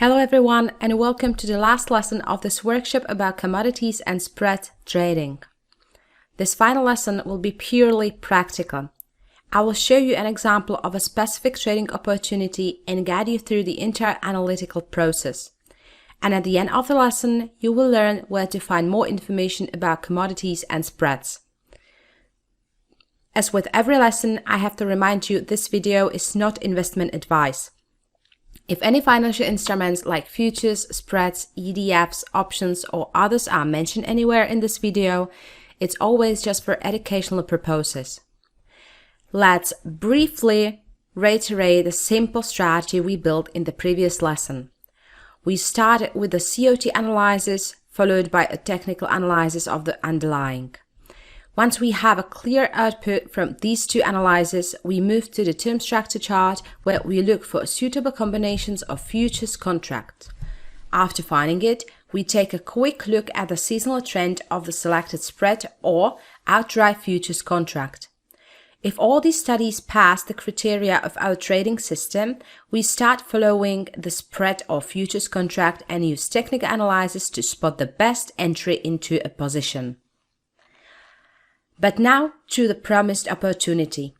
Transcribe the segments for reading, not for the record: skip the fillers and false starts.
Hello everyone, and welcome to the last lesson of this workshop about commodities and spread trading. This final lesson will be purely practical. I will show you an example of a specific trading opportunity and guide you through the entire analytical process. And at the end of the lesson, you will learn where to find more information about commodities and spreads. As with every lesson, I have to remind you this video is not investment advice. If any financial instruments like futures, spreads, ETFs, options or others are mentioned anywhere in this video, it's always just for educational purposes. Let's briefly reiterate the simple strategy we built in the previous lesson. We started with the COT analysis, followed by a technical analysis of the underlying. Once we have a clear output from these two analyses, we move to the term structure chart where we look for suitable combinations of futures contracts. After finding it, we take a quick look at the seasonal trend of the selected spread or outright futures contract. If all these studies pass the criteria of our trading system, we start following the spread or futures contract and use technical analysis to spot the best entry into a position. But now to the promised opportunity.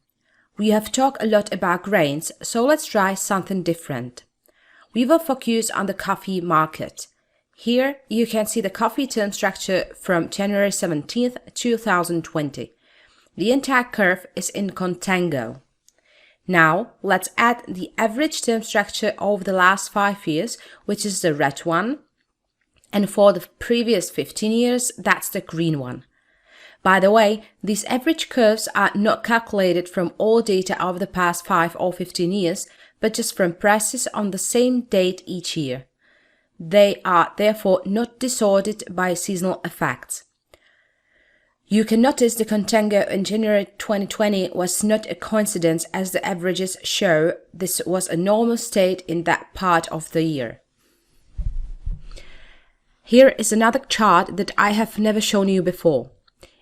We have talked a lot about grains, so let's try something different. We will focus on the coffee market. Here you can see the coffee term structure from January 17th, 2020. The entire curve is in contango. Now let's add the average term structure over the last 5 years, which is the red one, and for the previous 15 years, that's the green one. By the way, these average curves are not calculated from all data over the past 5 or 15 years, but just from prices on the same date each year. They are therefore not distorted by seasonal effects. You can notice the contango in January 2020 was not a coincidence, as the averages show this was a normal state in that part of the year. Here is another chart that I have never shown you before.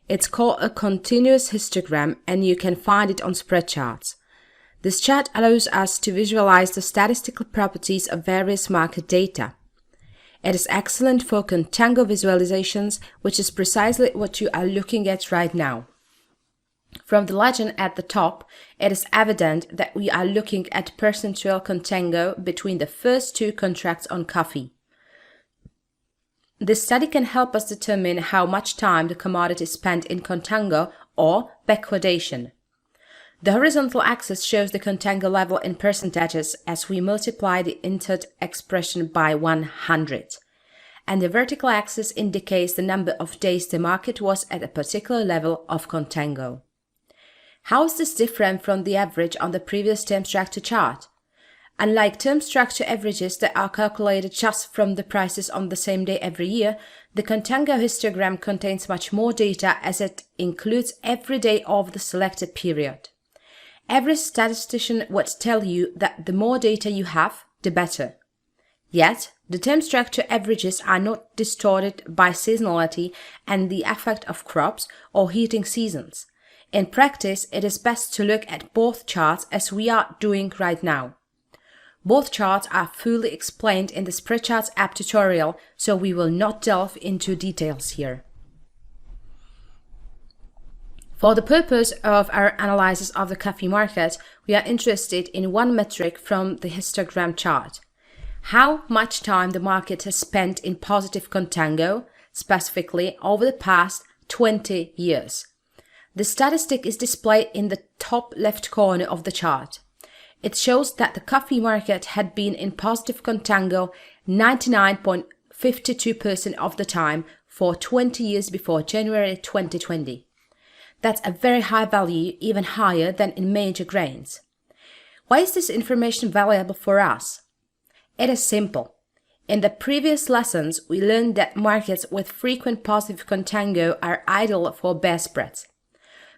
It's called a continuous histogram and you can find it on spread charts. This chart allows us to visualize the statistical properties of various market data. It is excellent for contango visualizations, which is precisely what you are looking at right now. From the legend at the top, it is evident that we are looking at percentual contango between the first two contracts on coffee. This study can help us determine how much time the commodity spent in contango or backwardation. The horizontal axis shows the contango level in percentages as we multiply the entered expression by 100, and the vertical axis indicates the number of days the market was at a particular level of contango. How is this different from the average on the previous term structure chart? Unlike term structure averages that are calculated just from the prices on the same day every year, the contango histogram contains much more data as it includes every day of the selected period. Every statistician would tell you that the more data you have, the better. Yet, the term structure averages are not distorted by seasonality and the effect of crops or heating seasons. In practice, it is best to look at both charts as we are doing right now. Both charts are fully explained in the Spread Charts app tutorial, so we will not delve into details here. For the purpose of our analysis of the coffee market, we are interested in one metric from the histogram chart: how much time the market has spent in positive contango, specifically over the past 20 years. The statistic is displayed in the top left corner of the chart. It shows that the coffee market had been in positive contango 99.52% of the time for 20 years before January 2020. That's a very high value, even higher than in major grains. Why is this information valuable for us? It is simple. In the previous lessons, we learned that markets with frequent positive contango are ideal for bear spreads.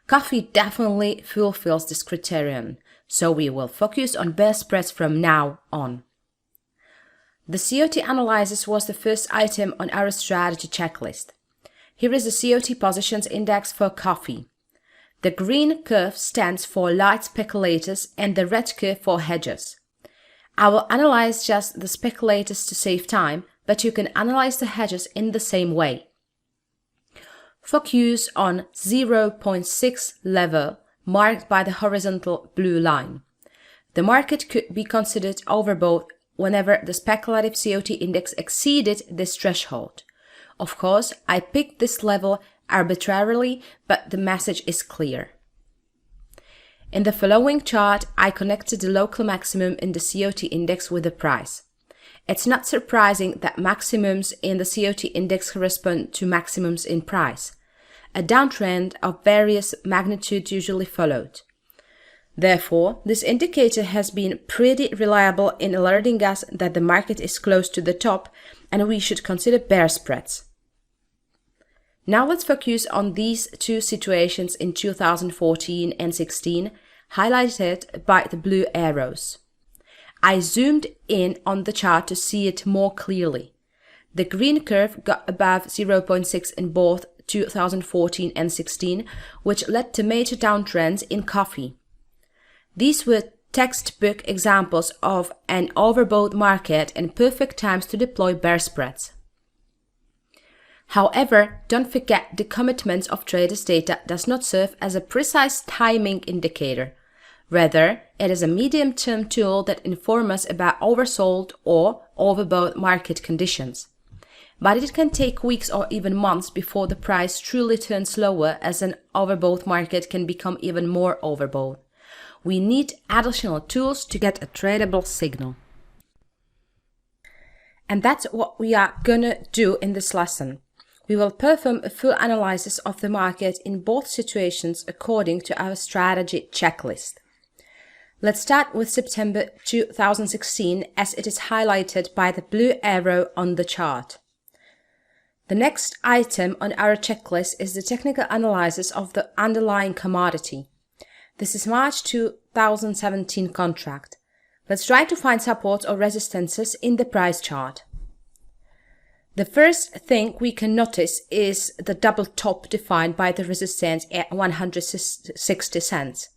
Coffee definitely fulfills this criterion, so we will focus on bear spreads from now on. The COT analysis was the first item on our strategy checklist. Here is the COT positions index for coffee. The green curve stands for light speculators and the red curve for hedgers. I will analyze just the speculators to save time, but you can analyze the hedges in the same way. Focus on 0.6 level marked by the horizontal blue line. The market could be considered overbought whenever the speculative COT index exceeded this threshold. Of course, I picked this level arbitrarily, but the message is clear. In the following chart, I connected the local maximum in the COT index with the price. It's not surprising that maximums in the COT index correspond to maximums in price. A downtrend of various magnitude usually followed. Therefore, this indicator has been pretty reliable in alerting us that the market is close to the top and we should consider bear spreads. Now let's focus on these two situations in 2014 and 16, highlighted by the blue arrows. I zoomed in on the chart to see it more clearly. The green curve got above 0.6 in both 2014 and 16, which led to major downtrends in coffee. These were textbook examples of an overbought market and perfect times to deploy bear spreads. However, don't forget the commitments of traders' data does not serve as a precise timing indicator. Rather, it is a medium-term tool that informs us about oversold or overbought market conditions. But it can take weeks or even months before the price truly turns lower, as an overbought market can become even more overbought. We need additional tools to get a tradable signal. And that's what we are gonna do in this lesson. We will perform a full analysis of the market in both situations according to our strategy checklist. Let's start with September 2016, as it is highlighted by the blue arrow on the chart. The next item on our checklist is the technical analysis of the underlying commodity. This is March 2017 contract. Let's try to find supports or resistances in the price chart. The first thing we can notice is the double top defined by the resistance at 160 cents.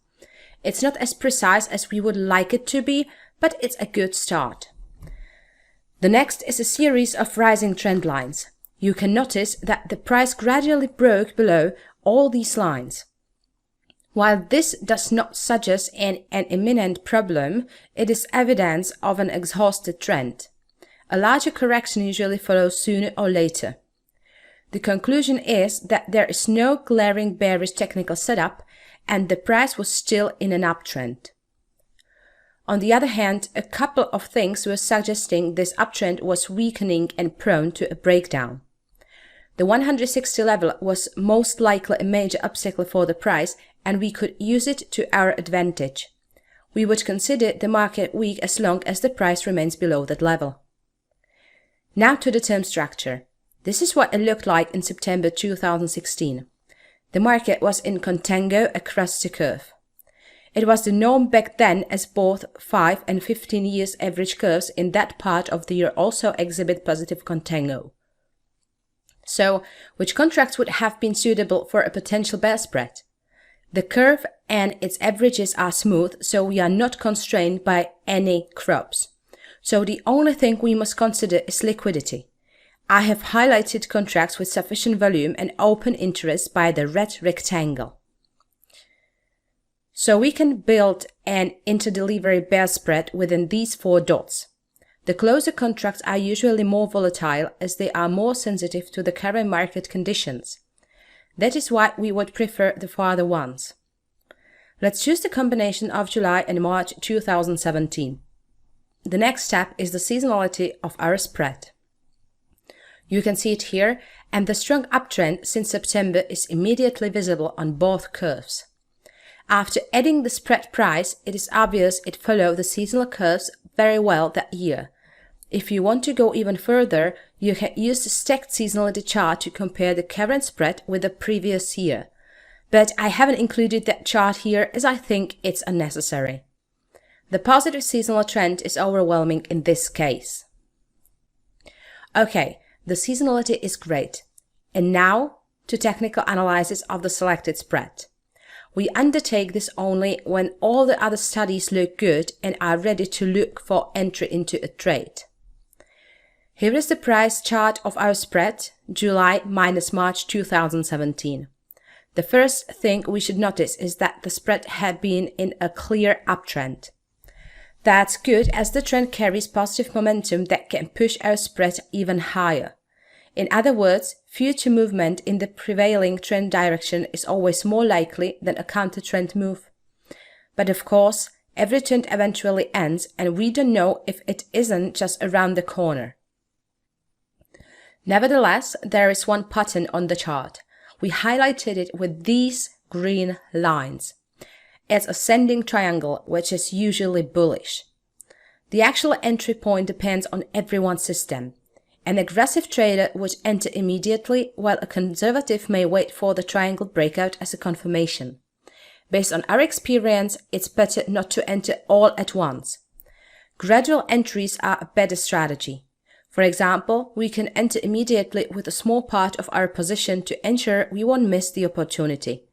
It's not as precise as we would like it to be, but it's a good start. The next is a series of rising trend lines. You can notice that the price gradually broke below all these lines. While this does not suggest an imminent problem, it is evidence of an exhausted trend. A larger correction usually follows sooner or later. The conclusion is that there is no glaring bearish technical setup and the price was still in an uptrend. On the other hand, a couple of things were suggesting this uptrend was weakening and prone to a breakdown. The 160 level was most likely a major upcycle for the price, and we could use it to our advantage. We would consider the market weak as long as the price remains below that level. Now to the term structure. This is what it looked like in September 2016. The market was in contango across the curve. It was the norm back then, as both 5 and 15 years average curves in that part of the year also exhibit positive contango. So, which contracts would have been suitable for a potential bear spread? The curve and its averages are smooth, so we are not constrained by any crops. So the only thing we must consider is liquidity. I have highlighted contracts with sufficient volume and open interest by the red rectangle. So we can build an interdelivery bear spread within these 4 dots. The closer contracts are usually more volatile as they are more sensitive to the current market conditions. That is why we would prefer the farther ones. Let's choose the combination of July and March 2017. The next step is the seasonality of our spread. You can see it here, and the strong uptrend since September is immediately visible on both curves. After adding the spread price, it is obvious it followed the seasonal curves very well that year. If you want to go even further, you can use the stacked seasonality chart to compare the current spread with the previous year. But I haven't included that chart here as I think it's unnecessary. The positive seasonal trend is overwhelming in this case. Okay, the seasonality is great. And now to technical analysis of the selected spread. We undertake this only when all the other studies look good and are ready to look for entry into a trade. Here is the price chart of our spread, July minus March 2017. The first thing we should notice is that the spread had been in a clear uptrend. That's good, as the trend carries positive momentum that can push our spread even higher. In other words, future movement in the prevailing trend direction is always more likely than a counter-trend move. But of course, every trend eventually ends, and we don't know if it isn't just around the corner. Nevertheless, there is one pattern on the chart. We highlighted it with these green lines. It's ascending triangle, which is usually bullish. The actual entry point depends on everyone's system. An aggressive trader would enter immediately, while a conservative may wait for the triangle breakout as a confirmation. Based on our experience, it's better not to enter all at once. Gradual entries are a better strategy. For example, we can enter immediately with a small part of our position to ensure we won't miss the opportunity.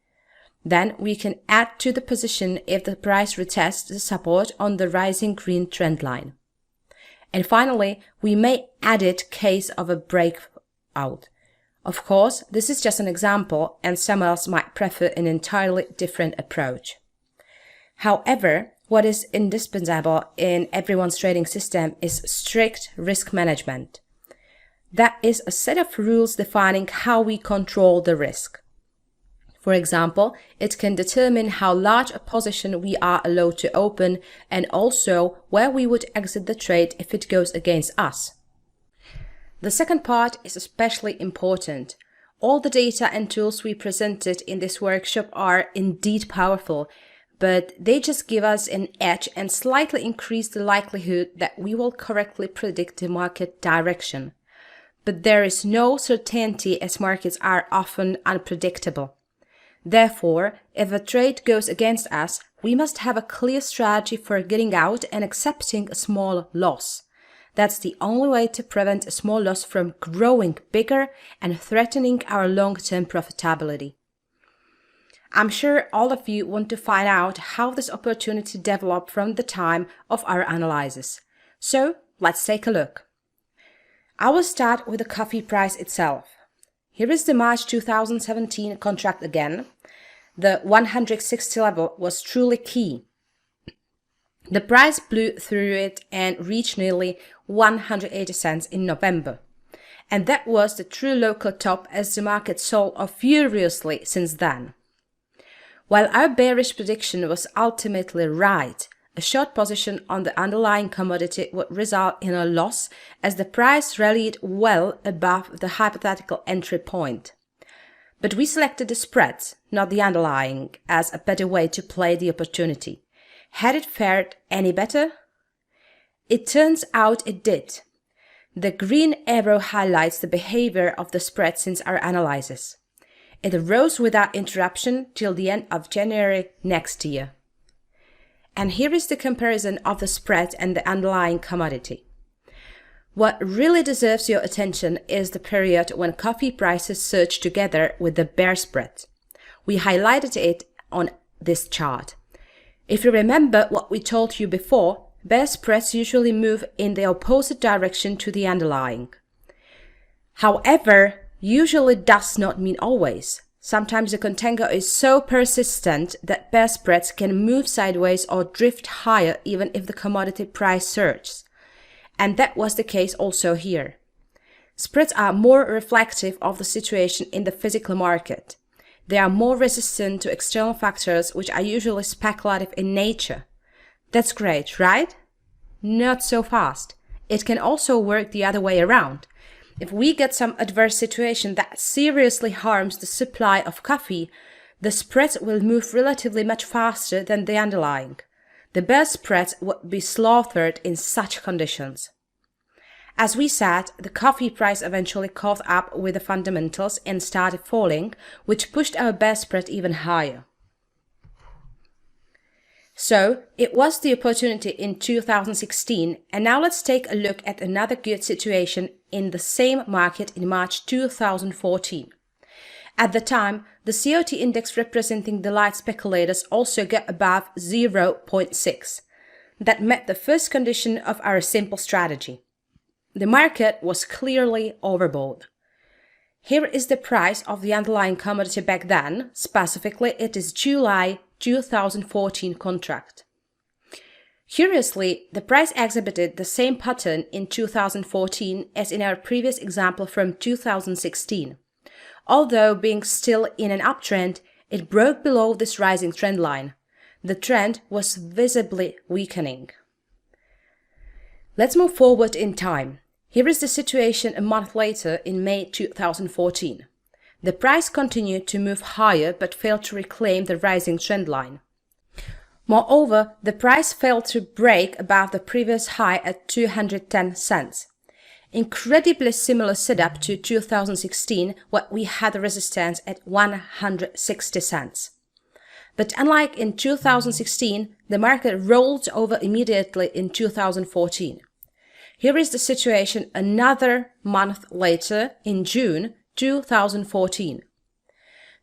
Then we can add to the position if the price retests the support on the rising green trend line. And finally, we may add it case of a breakout. Of course, this is just an example, and some else might prefer an entirely different approach. However, what is indispensable in everyone's trading system is strict risk management. That is a set of rules defining how we control the risk. For example, it can determine how large a position we are allowed to open and also where we would exit the trade if it goes against us. The second part is especially important. All the data and tools we presented in this workshop are indeed powerful, but they just give us an edge and slightly increase the likelihood that we will correctly predict the market direction. But there is no certainty, as markets are often unpredictable. Therefore, if a trade goes against us, we must have a clear strategy for getting out and accepting a small loss. That's the only way to prevent a small loss from growing bigger and threatening our long-term profitability. I'm sure all of you want to find out how this opportunity developed from the time of our analysis. So let's take a look. I will start with the coffee price itself. Here is the March 2017 contract again. The 160 level was truly key. The price blew through it and reached nearly 180 cents in November. And that was the true local top, as the market sold off furiously since then. While our bearish prediction was ultimately right, a short position on the underlying commodity would result in a loss, as the price rallied well above the hypothetical entry point. But we selected the spreads, not the underlying, as a better way to play the opportunity. Had it fared any better? It turns out it did. The green arrow highlights the behavior of the spread since our analysis. It rose without interruption till the end of January next year. And here is the comparison of the spread and the underlying commodity. What really deserves your attention is the period when coffee prices surged together with the bear spread. We highlighted it on this chart. If you remember what we told you before, bear spreads usually move in the opposite direction to the underlying. However, usually does not mean always. Sometimes the contango is so persistent that bear spreads can move sideways or drift higher even if the commodity price surges. And that was the case also here. Spreads are more reflective of the situation in the physical market. They are more resistant to external factors, which are usually speculative in nature. That's great, right? Not so fast. It can also work the other way around. If we get some adverse situation that seriously harms the supply of coffee, the spreads will move relatively much faster than the underlying. The bear spreads would be slaughtered in such conditions. As we said, the coffee price eventually caught up with the fundamentals and started falling, which pushed our bear spread even higher. So, it was the opportunity in 2016, and now let's take a look at another good situation in the same market in March 2014. At the time, the COT index representing the light speculators also got above 0.6. That met the first condition of our simple strategy. The market was clearly overbought. Here is the price of the underlying commodity back then, specifically it is July 2014 contract. Curiously, the price exhibited the same pattern in 2014 as in our previous example from 2016. Although being still in an uptrend, it broke below this rising trend line. The trend was visibly weakening. Let's move forward in time. Here is the situation a month later in May 2014. The price continued to move higher but failed to reclaim the rising trend line. Moreover, the price failed to break above the previous high at 210 cents. Incredibly similar setup to 2016, where we had a resistance at 160 cents. But unlike in 2016, the market rolled over immediately in 2014. Here is the situation another month later in June 2014.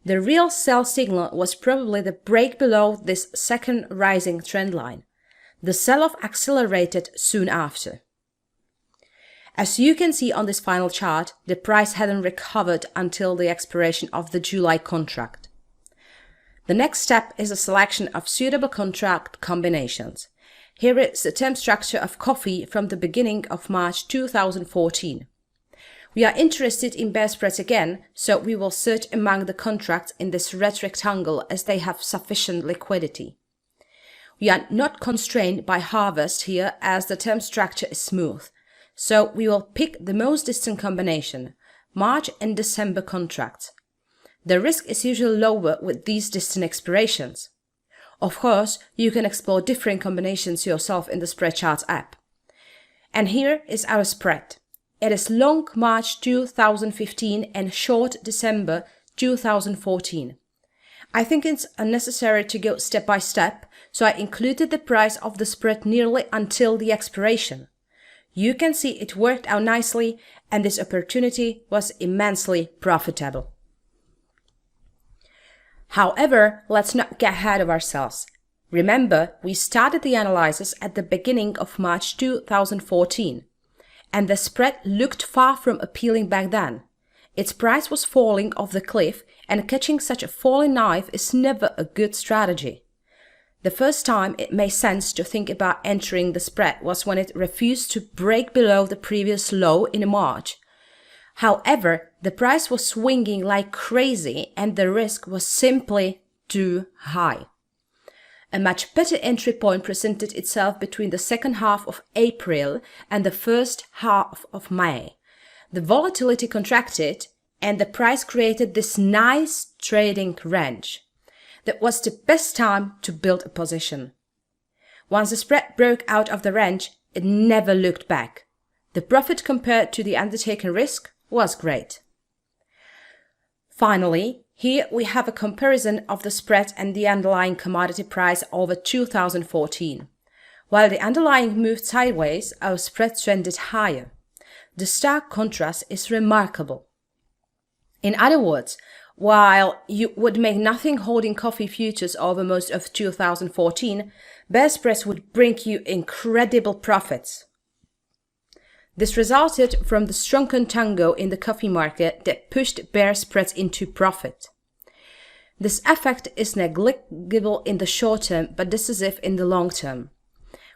The real sell signal was probably the break below this second rising trend line. The sell-off accelerated soon after. As you can see on this final chart, the price hadn't recovered until the expiration of the July contract. The next step is a selection of suitable contract combinations. Here is the term structure of coffee from the beginning of March 2014. We are interested in bear spreads again, so we will search among the contracts in this red rectangle as they have sufficient liquidity. We are not constrained by harvest here as the term structure is smooth. So we will pick the most distant combination, March and December contracts. The risk is usually lower with these distant expirations. Of course, you can explore different combinations yourself in the spread charts app. And here is our spread. It is long March 2015 and short December 2014. I think it's unnecessary to go step by step, so I included the price of the spread nearly until the expiration. You can see it worked out nicely, and this opportunity was immensely profitable. However, let's not get ahead of ourselves. Remember, we started the analysis at the beginning of March 2014, and the spread looked far from appealing back then. Its price was falling off the cliff, and catching such a falling knife is never a good strategy. The first time it made sense to think about entering the spread was when it refused to break below the previous low in March. However, the price was swinging like crazy and the risk was simply too high. A much better entry point presented itself between the second half of April and the first half of May. The volatility contracted and the price created this nice trading range. That was the best time to build a position. Once the spread broke out of the range, it never looked back. The profit compared to the undertaken risk was great. Finally, here we have a comparison of the spread and the underlying commodity price over 2014. While the underlying moved sideways, our spread trended higher. The stark contrast is remarkable. In other words, while you would make nothing holding coffee futures over most of 2014, bear spreads would bring you incredible profits. This resulted from the strong contango in the coffee market that pushed bear spreads into profit. This effect is negligible in the short term but decisive in the long term.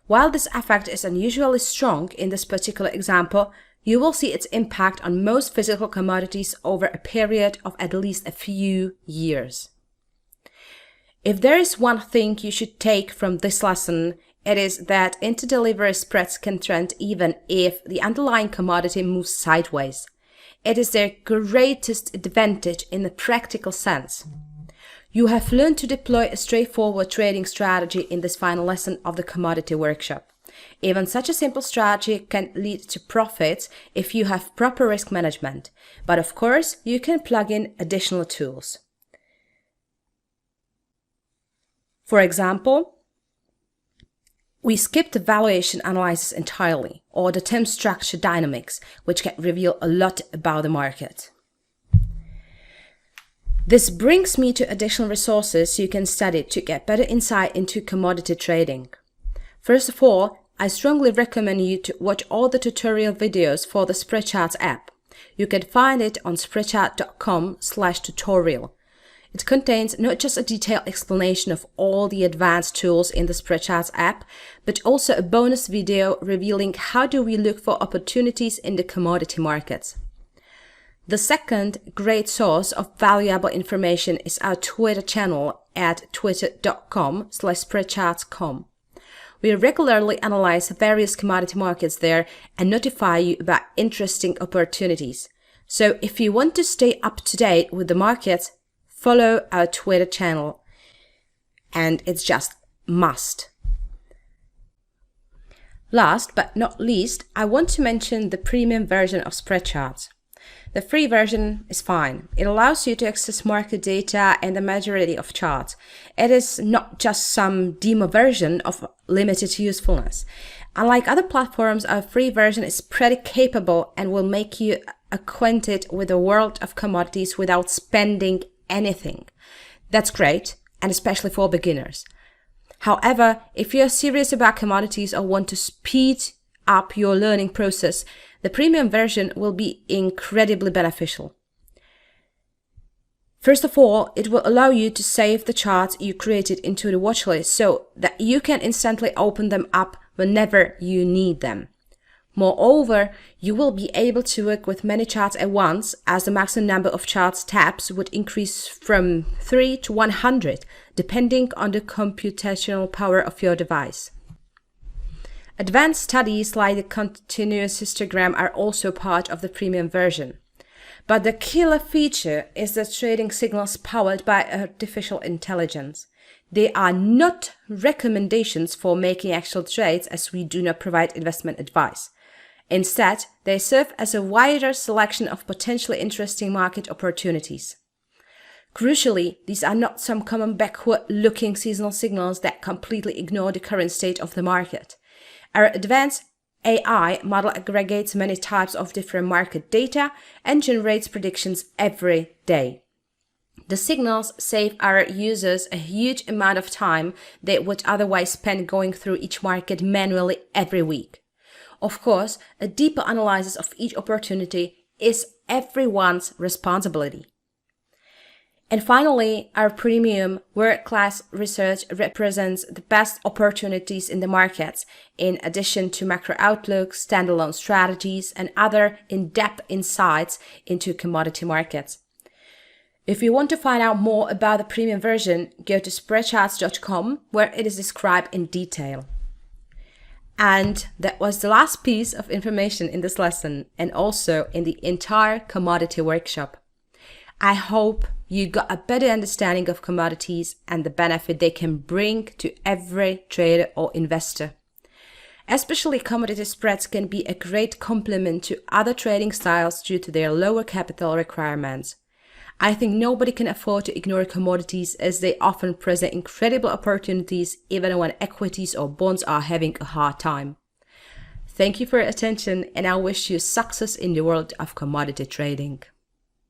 While this effect is unusually strong in this particular example, you will see its impact on most physical commodities over a period of at least a few years. If there is one thing you should take from this lesson, it is that interdelivery spreads can trend even if the underlying commodity moves sideways. It is their greatest advantage in a practical sense. You have learned to deploy a straightforward trading strategy in this final lesson of the commodity workshop. Even such a simple strategy can lead to profits if you have proper risk management, but of course you can plug in additional tools. For example, we skip the valuation analysis entirely, or the term structure dynamics, which can reveal a lot about the market. This brings me to additional resources you can study to get better insight into commodity trading. First of all, I strongly recommend you to watch all the tutorial videos for the Spreadcharts app. You can find it on spreadchart.com/tutorial. It contains not just a detailed explanation of all the advanced tools in the Spreadcharts app, but also a bonus video revealing how do we look for opportunities in the commodity markets. The second great source of valuable information is our Twitter channel at twitter.com/spreadcharts.com. We regularly analyze various commodity markets there and notify you about interesting opportunities. So if you want to stay up to date with the markets, follow our Twitter channel. And it's just must. Last but not least, I want to mention the premium version of Spreadcharts. The free version is fine. It allows you to access market data and the majority of charts. It is not just some demo version of limited usefulness. Unlike other platforms, our free version is pretty capable and will make you acquainted with the world of commodities without spending anything. That's great, and especially for beginners. However, if you're serious about commodities or want to speed up your learning process, the premium version will be incredibly beneficial. First of all, it will allow you to save the charts you created into the watchlist so that you can instantly open them up whenever you need them. Moreover, you will be able to work with many charts at once, as the maximum number of charts tabs would increase from 3 to 100, depending on the computational power of your device. Advanced studies like the continuous histogram are also part of the premium version. But the killer feature is the trading signals powered by artificial intelligence. They are not recommendations for making actual trades, as we do not provide investment advice. Instead, they serve as a wider selection of potentially interesting market opportunities. Crucially, these are not some common backward-looking seasonal signals that completely ignore the current state of the market. Our advanced AI model aggregates many types of different market data and generates predictions every day. The signals save our users a huge amount of time they would otherwise spend going through each market manually every week. Of course, a deeper analysis of each opportunity is everyone's responsibility. And finally, our premium world-class research represents the best opportunities in the markets, in addition to macro outlooks, standalone strategies, and other in-depth insights into commodity markets. If you want to find out more about the premium version, go to spreadcharts.com, where it is described in detail. And that was the last piece of information in this lesson, and also in the entire commodity workshop. I hope you got a better understanding of commodities and the benefit they can bring to every trader or investor. Especially commodity spreads can be a great complement to other trading styles due to their lower capital requirements. I think nobody can afford to ignore commodities, as they often present incredible opportunities even when equities or bonds are having a hard time. Thank you for your attention, and I wish you success in the world of commodity trading.